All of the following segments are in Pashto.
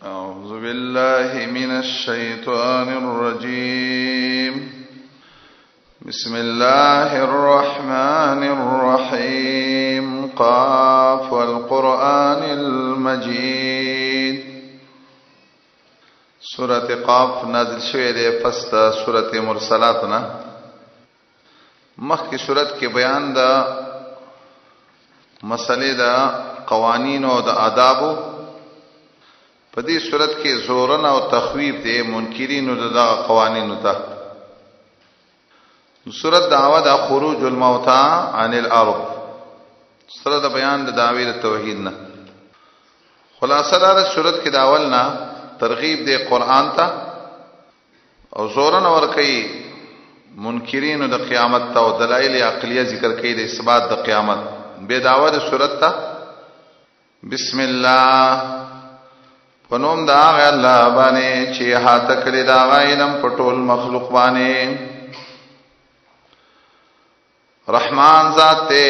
أعوذ بالله من الشيطان الرجيم. بسم الله الرحمن الرحيم. قاف والقرآن المجيد. سورة قاف نازل شوه ده پس دا سورة مرسلاتنا. مخی سورت کے بیان دا مسئلے دا قوانین او دا آدابو په دې صورت کې زورن او تخویف دې منکرینو د قوانینو ته. صورت دعوه د خروج الموتى عن الارض، سره د بیان د دعوی توحید نه. خلاصه دا صورت کې داولنا ترغیب دې قران ته او زورن ور کوي منکرینو د قیامت ته او دلایل عقلیه ذکر کوي د اثبات د قیامت. به دعوه د صورت ته بسم الله پنوم دا غ الله باندې چې هاته کړی دا علم پټول مخلوق باندې. رحمان ذات ته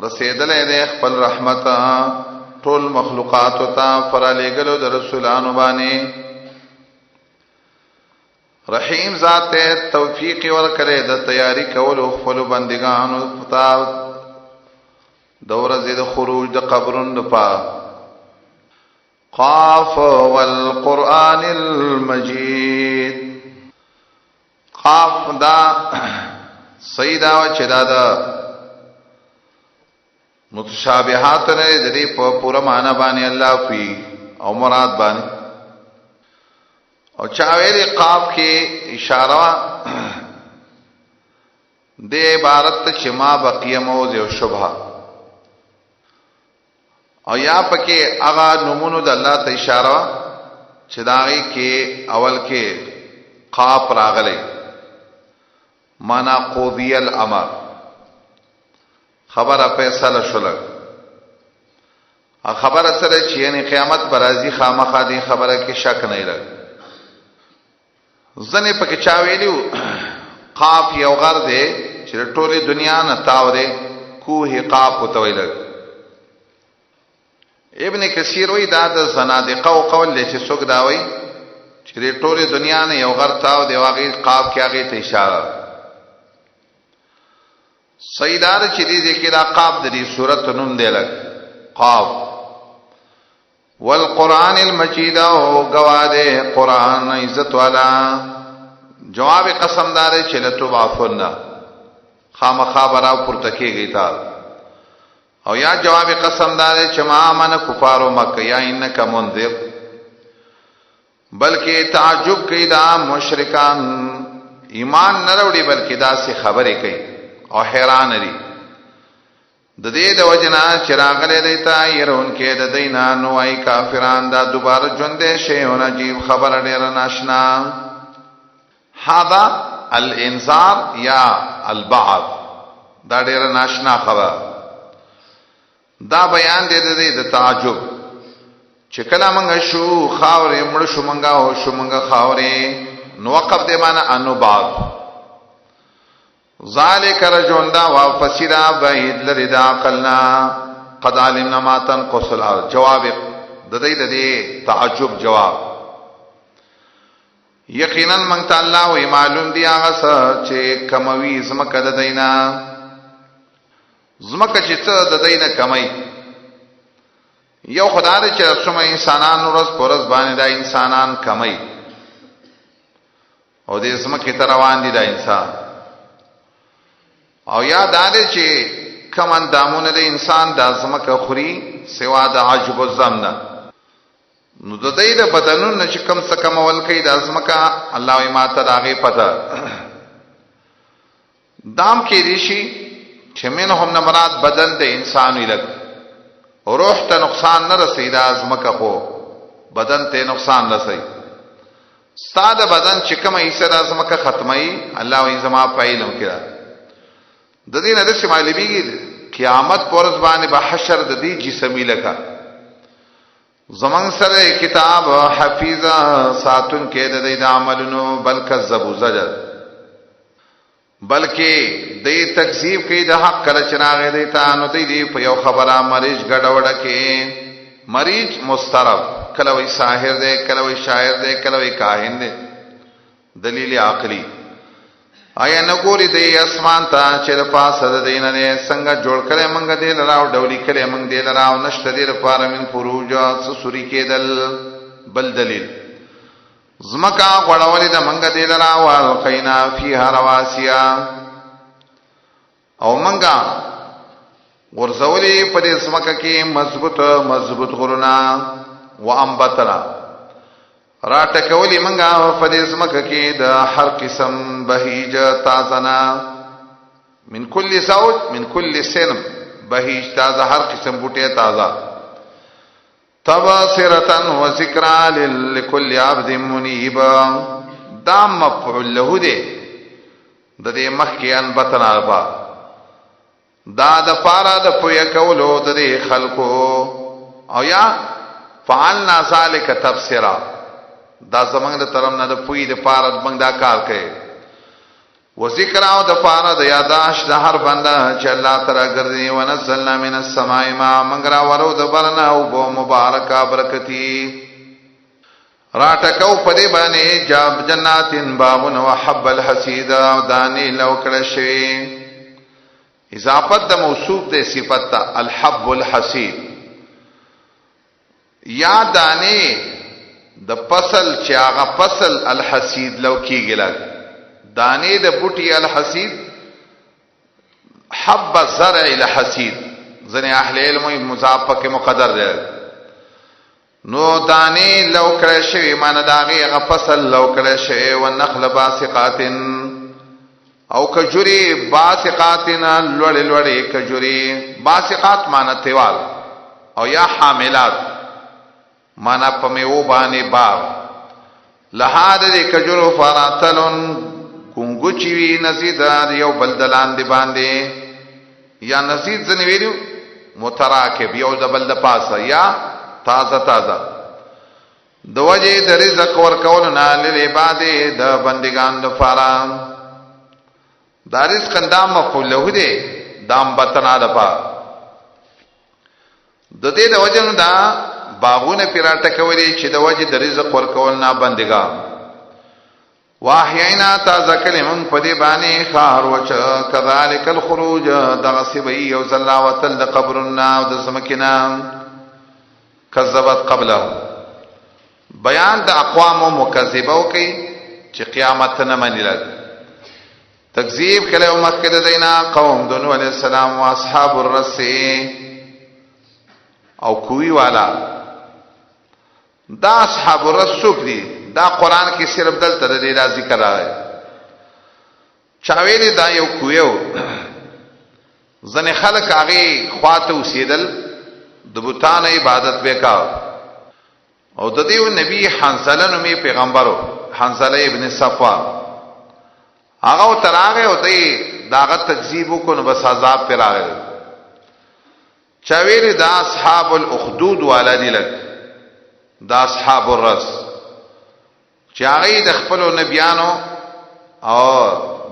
رسیدلې ده خپل رحمت ټول مخلوقات ته پر لګلو د رسولانو باندې. رحیم ذات ته توفیق ورکړي د تیاری کولو خپل بندگانو پتا دوره زید خروج د قبرون د پا. قاف والقرآن المجید. قاف دا سیدا و چدا دا متشابهات نے جدی پورا معنی بانی اللہ فی او مراد بانی او چاویلی قاف کی اشارہ دے عبارت چما بقیه موضع و شبہ او یا پکې هغه نمونو د الله ته اشاره چې داغي کې اول کې قاف راغلی معنا قضی الامر، خبره فیصله شول. خبره سره چې یعنی قیامت برازي خامخا دي خبره کې شک نه لري. ځنه پکې چا ویلو قاف یو غر دی چې ټوله دنیا نه تاوره کوه قاف وتویل. ابن کثیر وی دا د زنادقه او قول له چې څوک دا وی چې ټوله دنیا نه یو غر تاو دی واغې قاف کې هغه ته اشاره. سیدار چې دې ذکر قاف د دې سورۃ نوم دی لګ قاف والقران المجید او گواده قران عزت والا. جواب قسم دار چې لتو عفنا خامخابره پورته کېږي تا او یا جواب قسم دار چې ما من کفارو مکه یا انک منذر، بلکې تعجب کوي دا مشرکان ایمان نه وروړي بلکې دا سي خبرې کوي او حیران دي د دې د وجنا چراغله دیتا يرون کې د دینا نوای کافران دا دوباره ژوندې شي او عجیب خبر ډیر ناشنا. هذا الانذار یا البعث دا ډیر ناشنا خبر. دا بیان دی د تعجب چې کله مونږ شو خاورې مړ شو مونږه او شو مونږه خاورې نو وقف دی معنا انو بعد ذالک رجون دا وفسرا بعید لري دا عقلنا قد علمنا ما تنقص الارض. جواب د دې تعجب جواب یقینا مونږ ته الله وی معلوم دی هغه چې کموي زمکه د دینا زمکه چې څه د دینه کمای. یو خدای چې څومره انسانان ورځ پرځ باندې دا انسانان کمای او دې زمکه ته روان دي دا انسان. او یا دا دې چې کمن دامونه د انسان د زمکه خوري سوا د عجب الزمنا. نو د دې د بدنونو چې کم څه کم ول کوي د زمکه الله یې ماته راغې پته دام کې ریشي چې منهم مراد بدن د انسان ویلک روح ته نقصان نه رسي دا ازمکه خو بدن ته نقصان رسي. ساده بدن چې کومه حصہ د ازمکه ختمي الله وي زما پایلم کړه. د دې نه د معلومیږي قیامت پرځ باندې به حشر د دې جسمی لکه زمان سره کتاب حفیظا ساتون کې د دې عملونو بل کذبوا زجر، بلکې دې تکذیب کوي د حق کله چراغ دی ته نو دې په یو خبره مریض ګډوډه کې مریض مسترب کله وی ساحر دی کله وی شاعر دی کله وی کاهن دی دلیل عقلی آیا نګوري دی اسمان ته چې د پاسه د دین نه څنګه جوړ کړي مونږ دې لراو ډولی کړي مونږ دې لراو نشته دې لپاره من فروج سوري کېدل بل دلیل زمکا غړولې د مونږ دې لراو القینا فیها رواسیا او مونږه ورزولې په دې زمکه کې مضبوط غرونه و انبتنا را ټکولې منګه په دې زمکه کې د هر قسم بهیج تازنا من کل زوج من کل سن بهیج تازه هر قسم بوټي تازه تبصرة وذکرى لكل عبد منيب دا مفعول له دې د دې مخکې انبتنا با دا د پارا د پوی کولو د خلکو او یا فعلنا ذلك تبصرا دا زمنګ د طرف نه د پوی د پارا د بنګ دا کار کوي و ذکر او د پارا د یاداش د هر بنده چې الله تعالی ګرځي و نزلنا من السماء ما منګرا ورو د برنا او بو مبارکا برکتی را ټکو پدې باندې جاب جناتین باغون وحب الحسید دانی لو کړه شي اضافت د موصوف د صفت ته الحب الحسید یا دانه د فصل چې هغه فصل الحسید لو کیږي دانه د بوټي الحسید حب الزرع الحسید ځنه اهل علم مضاف کې مقدر دی نو دانه لو کړه شوی معنی داغه هغه فصل لو کړه شوی والنخل باسقات او کجوری باسقاتنا لوړې کجوری باسقات معنی تیوال او یا حاملات معنی په میو باندې باغ لحاد دې کجورو فراتلن ګونګچی وی نزيدار یو بلدلان دی باندې یا نزيد ځنی ویلو متراکب یو د بل د پاسه یا تازه د وجه د رزق ورکول نه لعباد د بندگان د فارام دا رزق اندام مفعول له دی دام بتنا دپا د دې د وجه دا باغونه پیراټه کوي چې د وجه د رزق ورکول نه بندگان واحیینا تازه کلمون په دې باندې خار وچ کذالک الخروج دغسبی او زلا وتل قبرنا او د سمکنا کذبت قبله بیان د اقوام مکذبه او کوي چې قیامت نه منل تکذیب کله او مکه د دینا قوم د نوح علیہ السلام او اصحاب الرس او کوی والا دا اصحاب الرس څوک دي دا قران کې صرف دلته د دې ذکر راغی چاویلی دا یو کویو ځنه خلک هغه خواته وسیدل د بوتان عبادت وکاو او د دې نبی حنزله نومي پیغمبرو حنزله ابن صفوان هغه تراغه او دې داغه تکذیب کو نو بس عذاب پر راغی چاویلی دا اصحاب الاخدود والدی لک دا اصحاب الرس چې هغه د خپل نبیانو او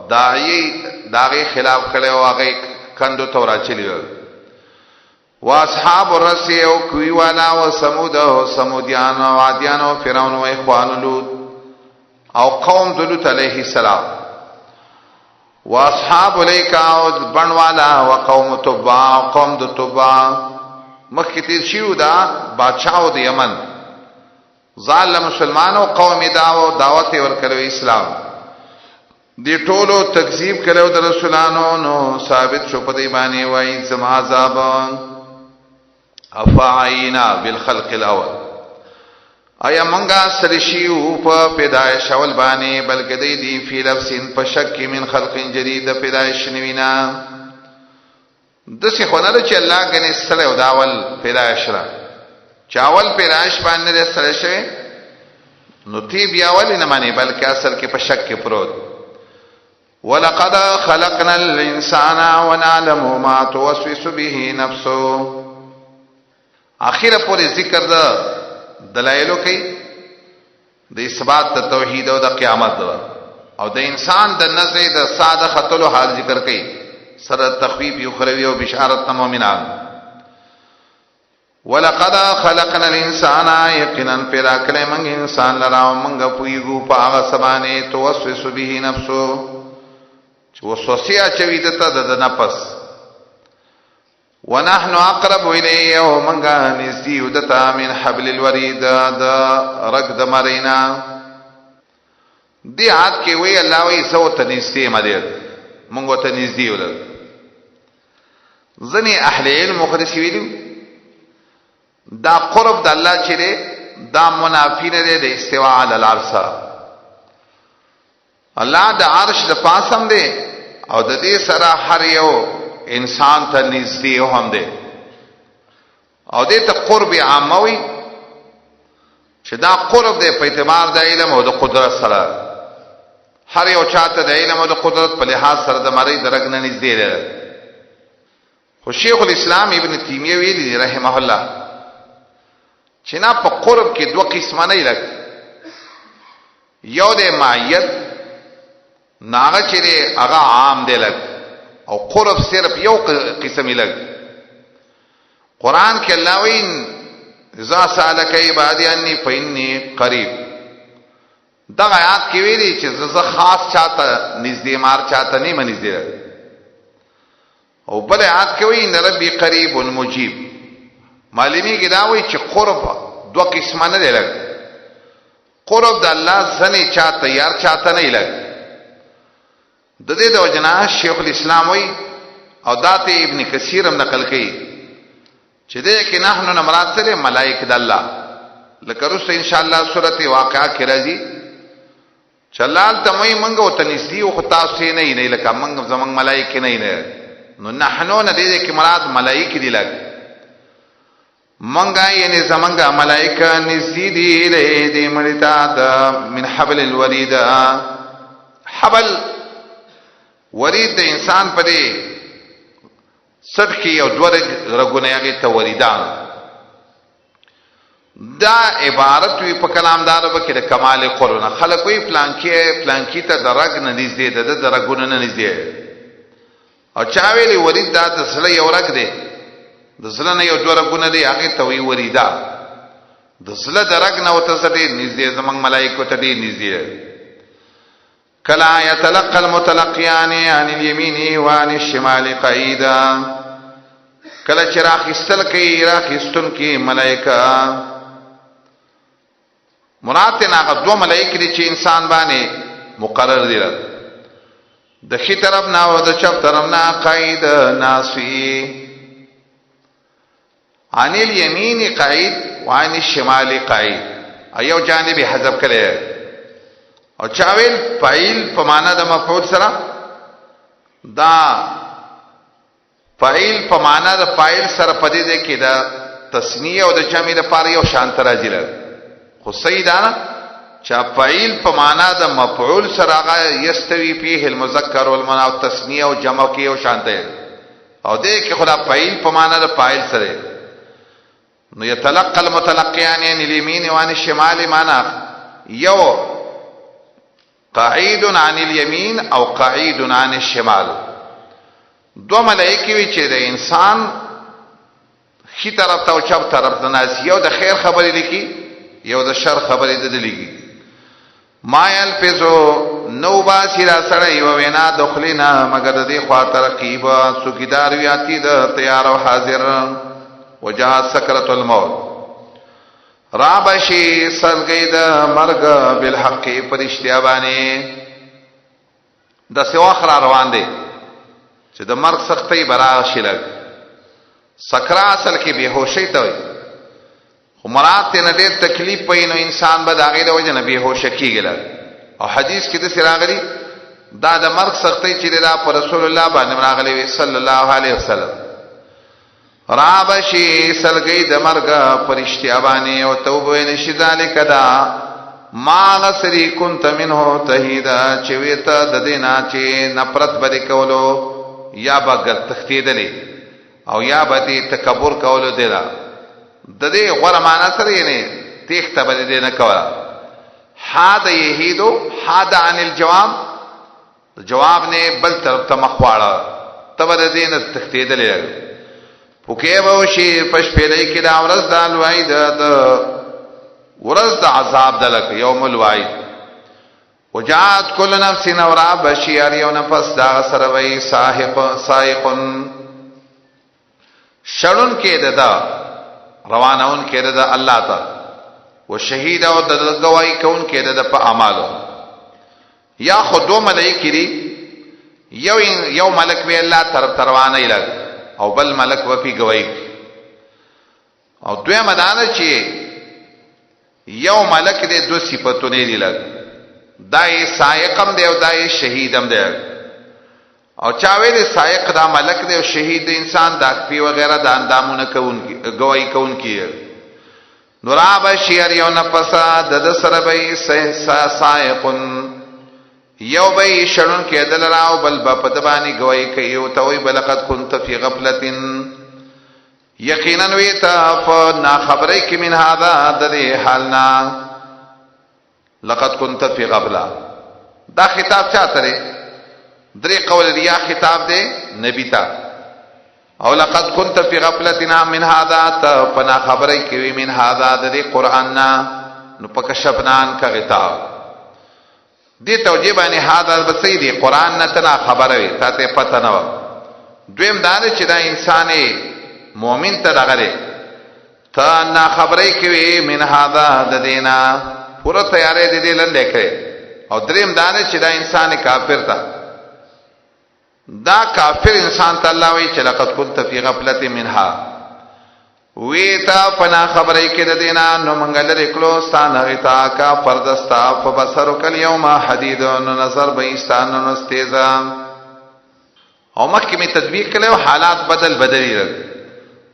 داغه خلاف کړي او هغه کندو تورا چلی واصحاب الرس او کوي والا او سمود او سمودیان او عادیان او فرعون او اخوان لوط او قوم لوط علیه السلام واصحاب الیکا او بنوالا او قوم تبع او قوم د تبع مخکې تیر شیو دا بادشاہ د یمن ظالم مسلمانو قوم دعوت ورکړو اسلام دی ټولو تکذیب کړو د رسولانو نو ثابت شو په دی باندې وای زما عذاب افعینا بالخلق الاول ایا منګه سرشیو په پیدایش اول باندې بلکې دی فی لفظین په شک من خلق جدید پیدایش نوینا د څه خنره چې الله غني سره او داول پیدایش را چاول پیدایش باندې سره شوی نو تی بیا ولې نه معنی بلکې اصل کې په شک کې پروت ولقد خلقنا الانسان ونعلم ما توسوس به نفسه اخیره پورې ذکر د دلایلو کوي د اثبات د توحید او د قیامت او د انسان د نظر د ساده خطلو حال ذکر کوي سره تخویف یو خروی او بشارت مؤمنان ولقد خلقنا الانسان یقینا پیدا کړی موږ انسان لرا موږ پویګو په هغه سبانه توسوس به نفسو چې وسوسه اچوي دته د نفس ونحن اقرب الیه ومنغ نزدی ودتا من حبل الورید دا رگ د مرینا دی عاد کې وی الله وی سو ته نزدې مدیر مونږ ته نزدې ول ځنی اهل علم مخرسی ویلو دا قرب د الله چې دا منافی نه دی د استواء علی العرش الله د عرش د پاسم دی او د دې سره هر یو انسان ته نږدې هم دی او دې ته قرب عاموي چې دا قرب دی په اعتبار د علم او د قدرت سره هر یو چاته د علم او د قدرت په لحاظ سره د مری درګ نه نږدې دی خو شیخ الاسلام ابن تیمیه ویلی رحمه الله چې نه په قرب کې دوه قسمه نه لګ یو د معیت ناغه چې هغه عام دی لګ او قرب صرف یو قسم لګ قران کې الله وین اذا سالک عبادی انی فإنی قریب دا آیات کې ویلي چې زه خاص چاته نږدې مار چاته نه منځ او بل آیات کې وی ان ربی قریب مجیب معلومی کې دا وی چې قرب دوه قسمه نه لګ قرب د الله ځنه چاته یار چاته نه لګ د دې د وجنا شیخ الاسلام وی او دات ابن کثیر هم نقل کړي چې دې کې نحنو نمرات سره ملائکه د الله لکه رسو ان شاء الله سورته واقعه کې راځي چلال تمای منګه او تنسدی او خطا سي نه لکه منګه زمنګ ملائکه نه نو نحنو نه دې کې مراد ملائکه دي لګ منګه یې نه زمنګه ملائکه نسدی له دې مړتا د من حبل الورید حبل ورید د انسان په دې سټ کې او دوه رګونه هغه ته وریدان دا عبارت وی په کلامدارو کې د کمال قرونه خلک وی پلانکی ته درګ نه نږدې د درګونه نه نږدې او چا ویلي ورید دا د سړی یو رګ دی د زړه نه یو دوه رګونه دی هغه ته وی وریدا د زړه درګ نه وته سړي نږدې زمنګ ملائکه ته دی نږدې کلا یتلقى المتلقیان عن الیمین وعن الشمال قعیدا کلا چې راخستل کوي راخستون کې ملائکه مراد نه دو ملائکه دي چې انسان باندې مقرر دي د خي طرف نه او د چپ طرف نه قعید ناسی عن الیمین قعید وعن الشمال قعید ایو جانب حذف کړي او چاویل فاعل په معنا د مفعول سره دا فاعل په معنا د فاعل سره پدې ده کې دا تسنیه او د جمع لپاره یو شان راځي خو سیدانه چا فاعل په معنا د مفعول سره هغه یستوي فيه المذکر والمؤنث او تسنیه او جمع کې یو شان ده او دې کې خدا فاعل په معنا د فاعل سره نو يتلقى المتلقيان عن اليمين وعن الشمال معنا یو قاعد عن اليمين او قاعد عن الشمال دو ملائکه وی چې د انسان خي طرف ته او چپ طرف ته ناس یو د خیر خبرې لیکي یو د شر خبرې د لیکي ما يلفظو نو باسی را سره یو وینا دخلینا مگر د دې خوا ترقیب سوګیدار ویاتی د تیار او حاضر وجاء سکرۃ الموت رابشی سلگئی دا مرگ بالحق پرشتیا باندې د سواخ را روان دی چې د مرگ سختي برا شلګ سکرا اصل کې بهوشي ته وي خو مراد ته نه ډېر تکلیف پېنو انسان به داغه د وجه نه بهوش کیږي او حدیث کې د سراغلی دا د مرگ سختي چې دا پر رسول الله باندې راغلی صلی الله علیه وسلم رابشی سلگئی د مرگ پرشتیا باندې او توبه نشی ذالک دا ما غسری کنت منه تهیدا چې ویته د دینا چې نفرت بری کولو یا بغیر تختیدلې او یا به تکبر کولو دیلا د دې غوړه معنا سره نه تخته بری دی نه کولا حاد یهیدو حاد عن الجواب جواب نه بل طرف ته مخواړه تبر دین تختیدلې پوکې به شي پشپېلې کې دا ورځ د الوعید ورځ د عذاب دلک یوم الوعید وجات کل نفس نورا بشیر یو نفس دا سره وی سائقن شړون کې ده روانون کې ده الله ته و شهید او د گواہی کون کې ده په اعمالو یا خودو ملائکه دي یو ملک به الله طرف روانه لګ او بل ملک و په گواہی او دوی مدانه چې یو ملک دې دو صفاتونه دي لګ دای سائقم دی او دای شهیدم دی او چا ویل سائق دا ملک دی او شهید انسان دا پی وغیرہ دا اندامونه کوونکی گواہی کوونکی نورا بشیر یو نفس د سره به سائقن یو به شړون کې دل راو بل په دبانی گواہی کوي او توي بلقد كنت في غفلة یقینا ویتا فنا خبرې کې من هذا د دې حالنا لقد كنت في غفلة دا خطاب چاته دی درې قول ریا خطاب دی نبی ته او لقد كنت في غفلة من هذا فنا خبرې کې من هذا د دې قران نو پکشفنان کا غطاب دې توجیه باندې هاذا بسیدی قران نه تنا خبره وي ته پته نه و دویم دا چې دا انسان مؤمن ته دغه ته نه خبرې کوي من هاذا د دینا پوره تیارې دې لنډه کړي او دریم دا چې دا انسان کافر ته دا کافر انسان ته الله وی چې لقد كنت في غفلة منها ویتا پنا خبرې کې د دینا نو منګل لیکلو ستانه غتا کا پردستا فبصرک اليوم حدید نظر بیستان نستیزا او مکه می تطبیق کړو حالات بدلی رغ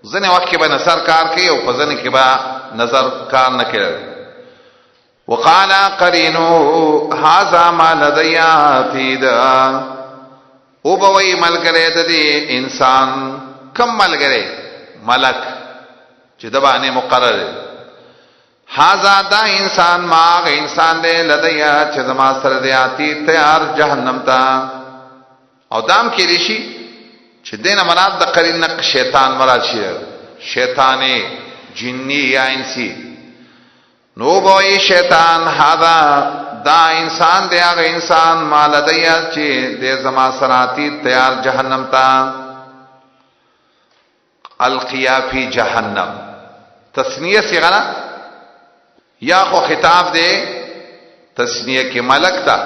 ځنه وخت کې به نظر کار کوي او په ځنه کې به نظر کار نه کوي وقال قرینو هذا ما لدي عتید او بوي ملګری د دې انسان کم ملګری ملک چې د باندې مقرر هاذا دا انسان ما انسان دې لدیا چې زما سره دې آتی تیار جهنم ته او دام کې ریشي چې دینه مراد د قرین شیطان مراد شي شیطانی جنی یا انسی نو بوئی شیطان هاذا دا انسان دې هغه انسان ما لدیا چې دې زما سره آتی تیار جهنم ته القیا فی جهنم تسنیه صیغه یا خو خطاب دے تسنیه کې ملک تا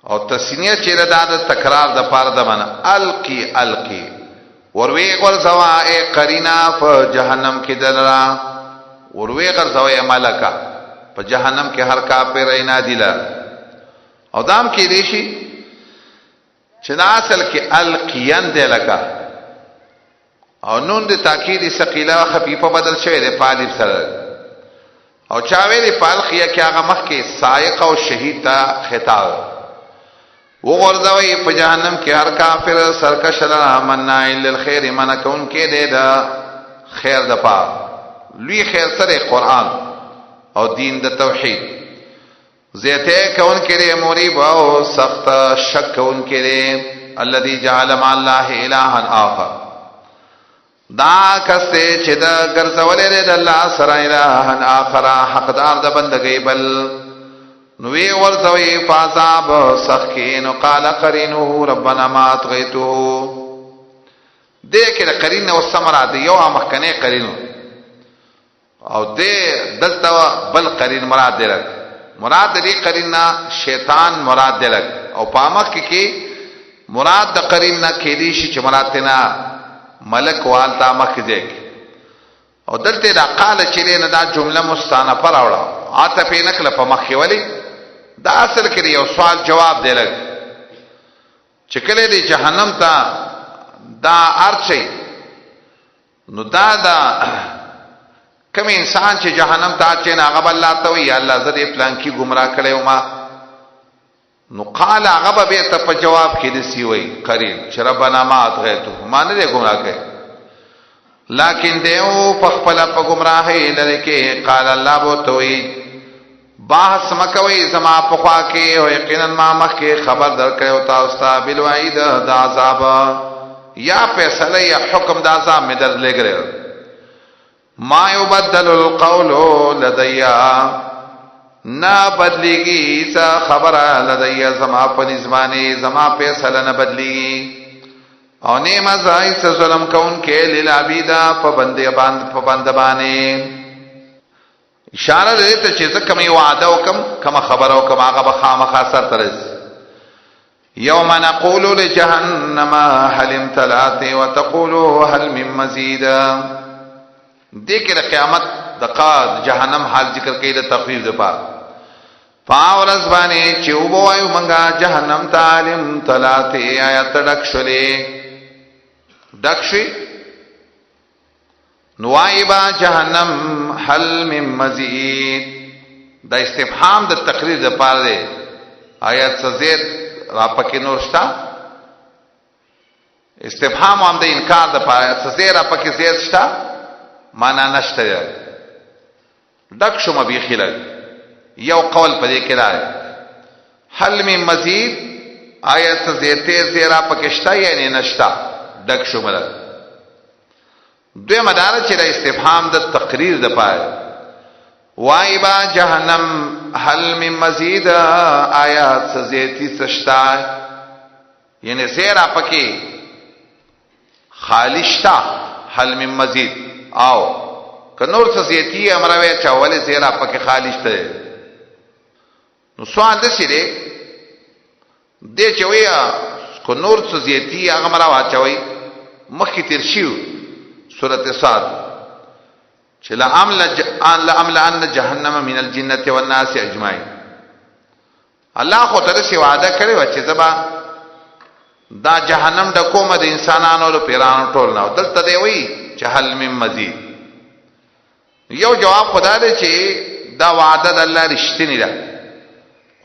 او تسنیه چې ردا د تکرار د پاره د معنا القی وروي غرزوا ای قرینا په جهنم کې دلرا وروي غرزوا ملکا په جهنم کې هر کافر اینا دیلا او دام کې دیشي چې اصل کې القیان دی لکا او نون د تاکید ثقيله خفيفه بدل شوی دی پالف سره او چاوي دی پالخيه کې هغه مخ کې سائق او شهید تا خطاب وګورځوي په جهنم کې هر کافر سرکش لرا منع للخير من کون کې دی دا خیر د پا لوی خیر سره قران او دین د توحید زیته کون کې دی مريب او سخت شک کون کې دی الذي جعل مع الله الها اخر دا کسته چې دا ګرځولې د الله سره الهن اخر حقدار د بندګۍ بل نو وی ورځوي فاصاب سخین قال قرینه ربنا ما اطغیته دې کې د قرین او ثمره دی یو مخکنه قرینو او دې دلته بل قرین مراد دی مراد دې قرینا شیطان مراد دی او پامک کې مراد د قرینا کې دي چې مراد نه ملک والتا مخ دې او دلته دا قال چې نه دا جمله مستانفه راوړه عاطفه نقل په مخ ولی دا اصل کې یو سوال جواب دی لګ چې کله دې جهنم ته دا ارچي نو دا کوم انسان چې جهنم ته اچي نه هغه الله ته وی الله زه دې پلان کې گمراه کړو ما نو قال هغه به ته په جواب کې دسی وی قرین چې ربنا ما اطغیته ما نه گمراه کړ لیکن دیو په خپل په گمراهی لره کې قال الله بو توي بحث مکوي زما په خوا کې او یقینا ما مخ کې خبر درکړو تاسو ته بالوعید د عذاب یا فیصله یا حکم د عذاب می در لګره ما یبدل القول لدیا نا بدلیږي څه خبره لدیا زما په نظمانه زما فیصله نه بدلیږي او نه مزای څه ظلم کون کې للعبیدا په بنده باندې اشاره دې ته چې ځکه مې وعده وکم کما خبر او کما هغه بخامخا سر ترز یوم نقول لجهنم هل امتلأت وتقول هل من مزید دې کې د قیامت د قاد جهنم حال ذکر کوي د تخفیف لپاره پاورز باندې چې وبوایو منګه جهنم تعلم تلات آیات ډکشلې ډکشي نوایبا جهنم هل من مزید دا استفهام د تقریر لپاره دی آیات زید را پکې نور شتا استفهام هم د انکار د لپاره آیات زید را پکې زید شتا معنا نشته ډک شوم به خلل یو قول پدې کې راځي هل من مزید آیت زیته زیرا پکشتا یعنی نشتا ډک شوم را دوی مدار چې د استفهام د تقریر د پای وایبا جهنم هل من مزید آیات زیتی سشتا یعنی زیرا پکې خالشتا هل من مزید او که نور څه زیتی امروي چاولې زیرا پکې خالص ته نو سوال دسی دی دې چې ویا کو نور څه زیتی هغه مرا واچوي مخکې تیر شیو سورته صاد چې لا امل ان جهنم من الجنه والناس اجمعين الله خو تر څه وعده کړی و چې زبا دا جهنم د کومه د انسانانو او پیرانو ټول نه دلته دی وی چې هل من مزید یو جواب خدا دې چې دا وعده د الله رښتینی ده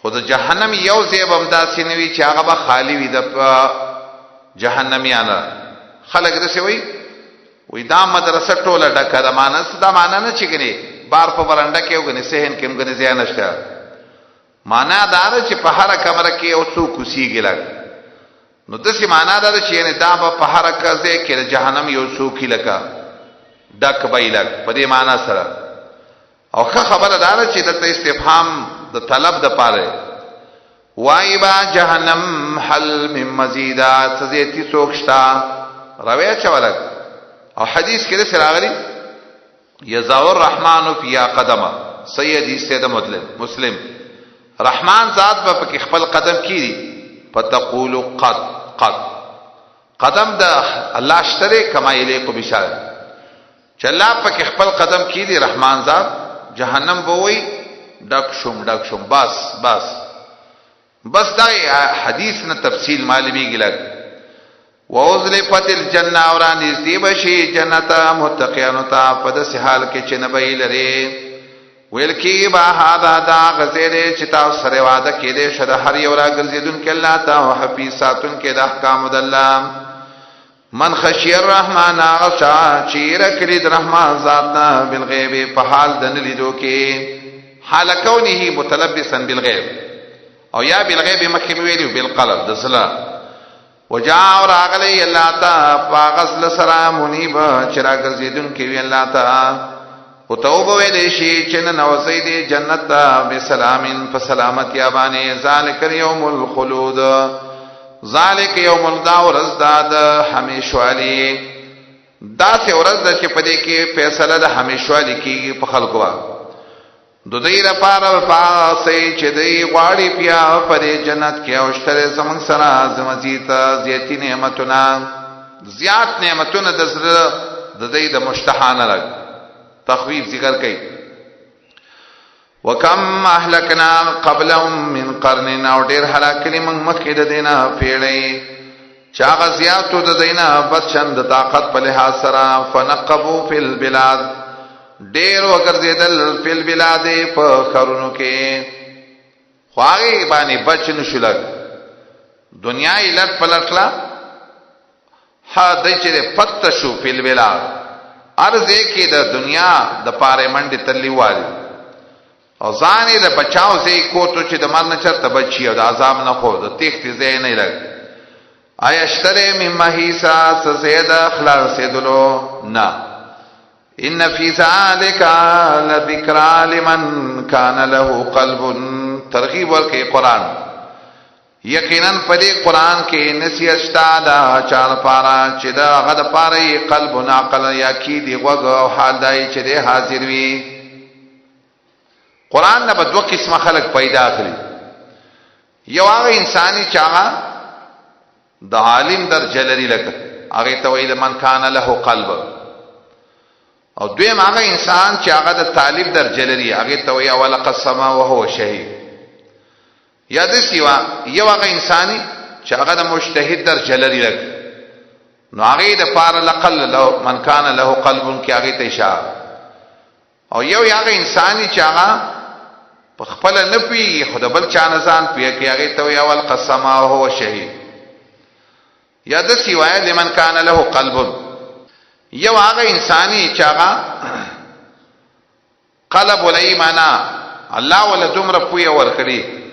خود جهنم یو زیب امداسي نوي چې هغه به خالی وي د جهنميانه خلک دې وي دا مدرسه ټوله ډکه ده مانس دا معنا نه چې ګني بار په برنده کې وګني سهن کې وګني ځای نشته معنا دا ده چې په هر کمره کې او څو کوسيږي لګ نو دسي معنا دا ده چې نه دا په هر کزه کې جهنم یو څو کې لګا ډک بایلګ په دې معنا سره او خبره دا ده چې د استفهام د طلب د پاره وایبا جهنم هل من مزیدات زیتی سوکشتا روایت چولک او حدیث کې سره راغلی یزاور الرحمن فی قدمه سیدی سید مسلم رحمان ذات په خپل قدم کیږي فتقول قد قدم د الله اشتره کما الیق بشار چلا په خپل قدم کیږي رحمان ذات جهنم بووي ډک شوم بس دا حدیث نه تفصیل معلومیږي لګ وَأُزْلِفَتِ الْجَنَّةُ اوران نږدې بشي جنت متقینو ته په داسې حال کې چې نه به لري ویل کی با هاذا دا غزره چې تاسو سره وعده کړي شه د هر یو راګرځیدون کې الله تعالی حفیظاتن کې د احکام د الله من خشی الرحمن غشا چیر کړي د رحمان ذات نه بالغیب په حال د نلیدو کې حال کونه متلبسا بالغیب او یا بالغیب مخکې ویلو بالقلب د صلا وجاء راغلی الله تا فغسل سلام منیب چرا ګرځیدون کې وی الله تا او توبه ویلې شي چې نو زید جنت بسلامین فسلامت یا باندې ذالک یوم الخلود ذالک یوم الدار ازداد همیشوالی دا څه ورځ ده چې پدې کې فیصله د همیشوالی کیږي په خلقوا دو دې لپاره پاسې چې دې غواړي بیا پرې جنت کې او شتره زمون سره زمزیت زیاتی نعمتونه زیات نعمتونه د زړه د دې د مشتحانه لګ تخویف ذکر کړي وکم اهلکنا قبلهم من قرن او ډیر هلاکلی من مخکې د دینه پیړې چا غزیاتو د دینه بچند طاقت په لحاظ سره فنقبوا فی البلاد ډیر وګرځیدل فی البلاد په خرونو کې خواږي باندې بچ نشولک دنیا یې لټ پلټلا ها د چې پت شو فی البلاد ارزه کې د دنیا د پاره منډه تلی والی او ځانې د بچاو زې کوټو چې د مرنه چرته بچي او د عذاب نه خو د تخت زې نه لګ ایشتری من محیسا سزید اخلاص دلو نا ان فی ذالک لذکرى لمن کان له قلب ترغیب ورکی قرآن یقینا پدی قرآن کی نصیحت شتا دا چار پارا چی دا غد پاری قلب و عقل یا کی دی غوگ و حال دائی چی دی حاضر وی قرآن نبا دو قسم خلق پیدا کری یو آغا انسانی چاگا دا عالم در جلری لکا آغی توید من کان له قلب او دویم آغا انسان چاگا دا طالب در جلری آغی توید ولقد سما وهو شهید یا دسیوا یو هغه انسانی چې هغه د مجتهد در جلری لګ نو هغه د پار لقل لو من کان له قلب کې هغه ته اشاره او یو هغه انسانی چې هغه په خپل نه پی خود بل چا نه ځان پی کې هغه ته یو القسم او هو شهید یا دسیوا لمن کان له قلب یو هغه انسانی چې هغه قلب الایمان الله ول دمر پوی ور کړی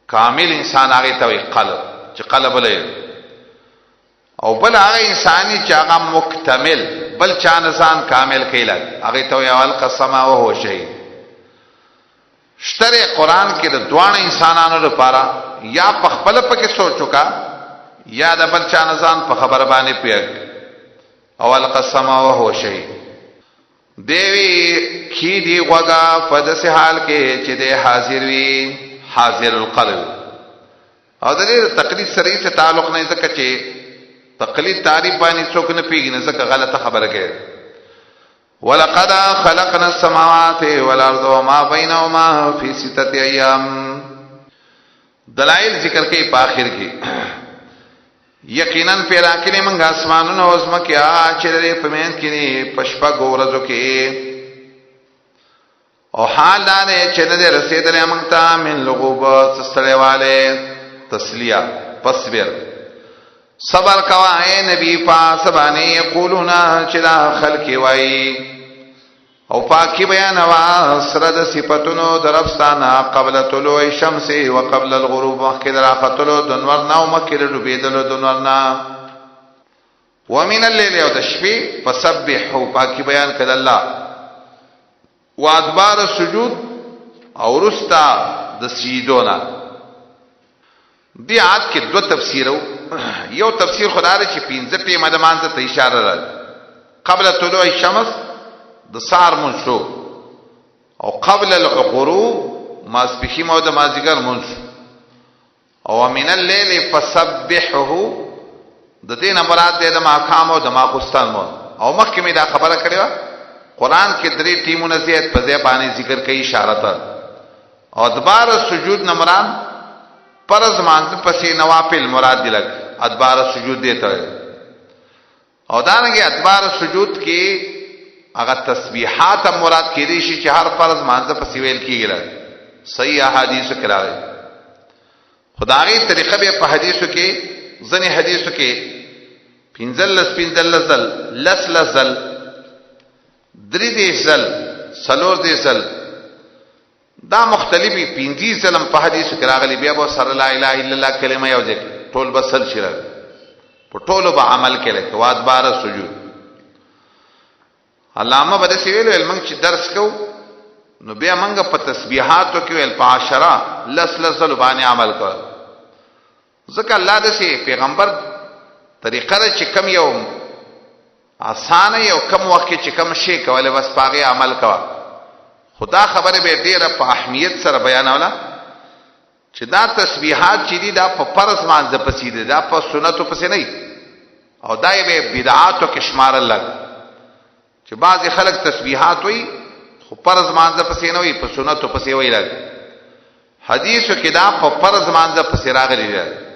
کامل انسان هغه ته قلب چې قلب لري او بل هغه انساني چې هغه مکتمل بل چا نسان کامل کيلک هغه ته یو القسم او هو شهید شتره قران کې د دوه انسانانو لپاره یا په خپل پکې سوچوکا یا د بل چا نسان په خبر باندې پیګ او القسم او هو شهید دیوی کی دی غوغا فدس حال کې چې د حاضر وي حاضر القلب او د دې تقلید سره څه تعلق نه ځکه چې تقلید تعریف باندې څوک نه پیږي نه ځکه غلطه خبره کوي ولقد خلقنا السماوات والارض وما بينهما في 6 ايام دلائل ذکر کوي په اخر کې یقینا پیدا کړی موږ اسمانونو او زمکه چې په مین کې پشپا ګورځو کې او حال دانه چې نه رسیدلې موږ ته من لغوب سستړېواله تسلیه پسبر صبر کوا اے نبی پاس باندې یقولون چې دا خلق وای او پاکی بیان وا سره د صفاتونو درفستانه قبل طلوع الشمس وقبل الغروب مخکې راختلو د نور نو مخکې ډوبېدلو د نور نه ومن الليل او د شپې فسبحوا پاکی بیان کړه الله وادبار السجود او رستا د سجدونا دی آیت کې دو تفسیرو یو تفسیر خدای چې پینځه ټیمه د مانځ ته اشاره ده قبل طلوع الشمس د سار منشو او قبل الغروب ماسبخیم او د مازیګر منشو او من الليل فسبحه د دې نه مراد ده د ماقام او د ماخستان مو او مخکې می دا خبره کړې قرآن کې درې ټیمونه زیات په ځای باندې ذکر کوي اشاره ده او ادبار سجود نه مراد فرض مانځ پسې نوافل مراد دي لګ ادبار سجود دیتا ہے او دانګي ادبار سجود کې هغه تسبیحات مراد کېدي شي چې هر فرض مانځ پسې ویل کېږي صحیح احادیث کې راغلي خدایي طریقه به په حدیثو کې ځنې حدیثو کې پنځل لسل درې دیسل سلور دیسل دا مختلفي پنځه سلام په حدیث کې راغلي بیا به سره لا اله الا الله کلمه یو ځکه ټول بسل شره په ټولو به عمل کړي تواد بار سجود علامه بده سی ویلو علم چې درس کو نو بیا منګه په تسبیحاتو کې ول په 10 لسل باندې عمل کړ ځکه الله د سي پیغمبر طریقه چې کم یو آسان یو کم وخت چې کم شي کوله بس پاغه عمل کوا خدا خبره به ډیره په اهمیت سره بیانوله چې دا تسبیحات چې دي دا په فرض مانځ پسې دي دا په سنتو پسې نه او دا به بدعاتو کې شمار لګ چې بعضی خلک تسبیحات وي خو فرض مانځ پسې نه وي په سنتو پسې وي لګ حدیثو کې دا په فرض مانځ پسې راغلي دي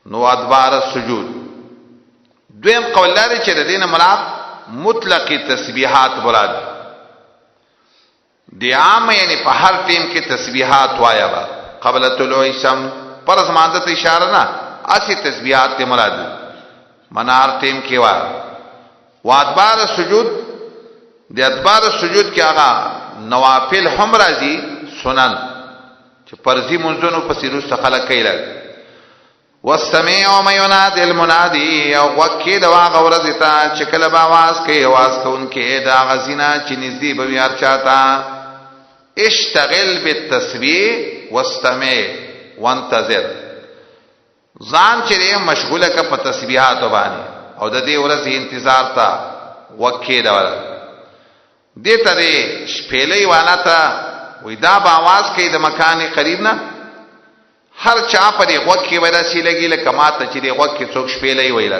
نو ادبار السجود دویم قول لري چې د دین مراد مطلقی تسبیحات مراد دی عام یعنی په هر ټیم کې تسبیحات وایا با قبل طلوع الشمس فرض مانځ ته اشاره نه اسی تسبیحات ته مراد منار ټیم کې وا وادبار سجود د ادبار سجود کې هغه نوافل هم راځي سنن چې فرضي منځونو په سیرو څخه خلک کوي واستمع یوم ینادی المنادی او وکی دا واغ ورزتا چکل باواز کئی واز کون که دا غزینا چی نزدی بویار چاہتا اشتغل بالتسبیح واستمع وانتظر ځان چې مشغوله کا په تسبیحات باندې او د دې ورځې انتظار تا وکې دا ولا دې ته دې شپېلې والا ته وې دا به आवाज کوي د مکان قریب نه هر چا په دې وکې ولا سي لګي لکه ماته چې دې وکې څوک شپېلې ویل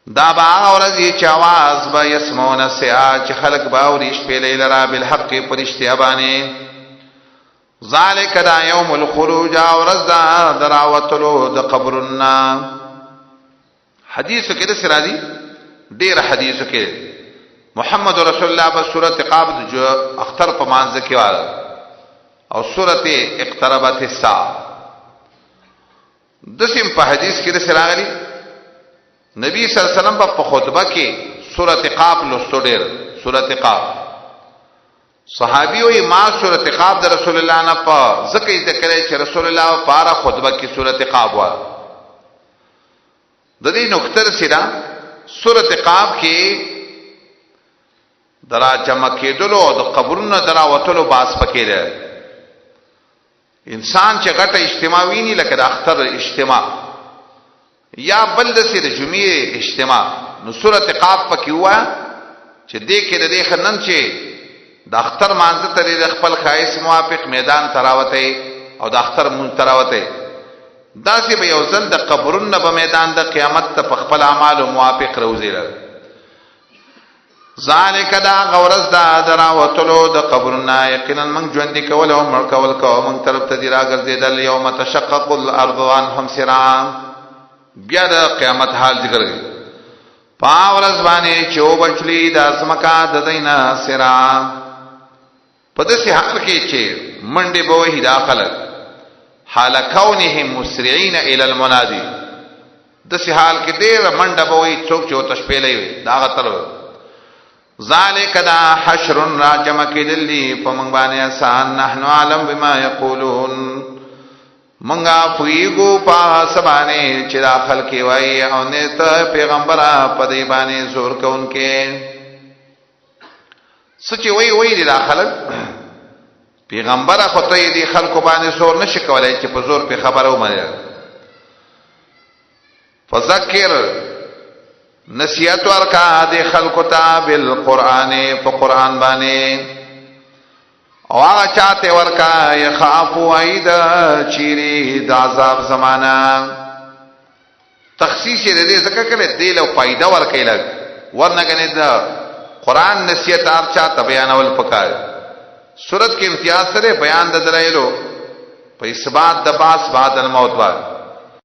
دا به ورځې چې आवाज به يسمعون سیا چې خلق باوري شپېلې لرا بالحق پرشتیا باندې ذالک دا یوم الخروج او رزدا دراوتلو د قبرنا حدیث کې د سرادي ډیر حدیث کې محمد رسول الله په سورته قاب جو اختر په مانځ کې واله او سورته اقتربت الساعه د سیم په حدیث کې د سراغلي نبی صلی الله علیه وسلم په خطبه کې سورته قاب لوستو ډیر سورته قاب صحابی وی ما سورۃ قاف د رسول الله نه په ذکر ذکر چې رسول الله پارا خطبه کې سورۃ قاف وا د دې نقطه سره سورۃ قاف کې درا جمع کېدلو او د قبرونو درا وتلو باس پکې ده انسان چې غټه اجتماع ویني لکه د اختر اجتماع یا بل د سره جمعې اجتماع نو سورۃ قاف پکې وا چې دې کې د دې خنن چې د اختر مانځ ته د خپل خایس موافق میدان تراوته او د اختر مون تراوته دا چې به یو ځل د قبرونو په میدان د قیامت ته په خپل اعمال موافق روزي ذالک دا غورز دا دراوتلو د قبرونو یقینا من ژوند کول او مړ کول کو من طرف ته دی راګرځیدل یوم تشقق الارض عنهم سرا بیا د قیامت حال ذکر کړي پاورز باندې چوبچلی د اسمکا د دینا سرا په داسې حال کې چې منډه به وې داخله حال کونهم مسرعين الى المنادي داسې حال کې ډېر منډه به وې څوک چې تشپېلې دا غتر ذالک دا حشر راجم کېدلی په موږ باندې آسان نحنو عالم بما یقولون منګه پویګو په سبانه چې داخل کې وای او نه ته پیغمبره په دې باندې زور کوونکې سچ وای دي داخل پیغمبره خو ته دې خلکو باندې زور نشي کولای چې په زور په خبره ومنه فذکر نصیحت ورکا دې خلکو ته بالقران په قران باندې او هغه چاته ورکا یخافو اید چیری د عذاب زمانہ تخصیص دې ځکه کړي دې له فائدہ ورکې لګ ورنګنه د قران نصیحت ار چاته بیانول پکای سورت کې امتیاز سره بیان د دلایلو په اثبات د باس بعد الموت باندې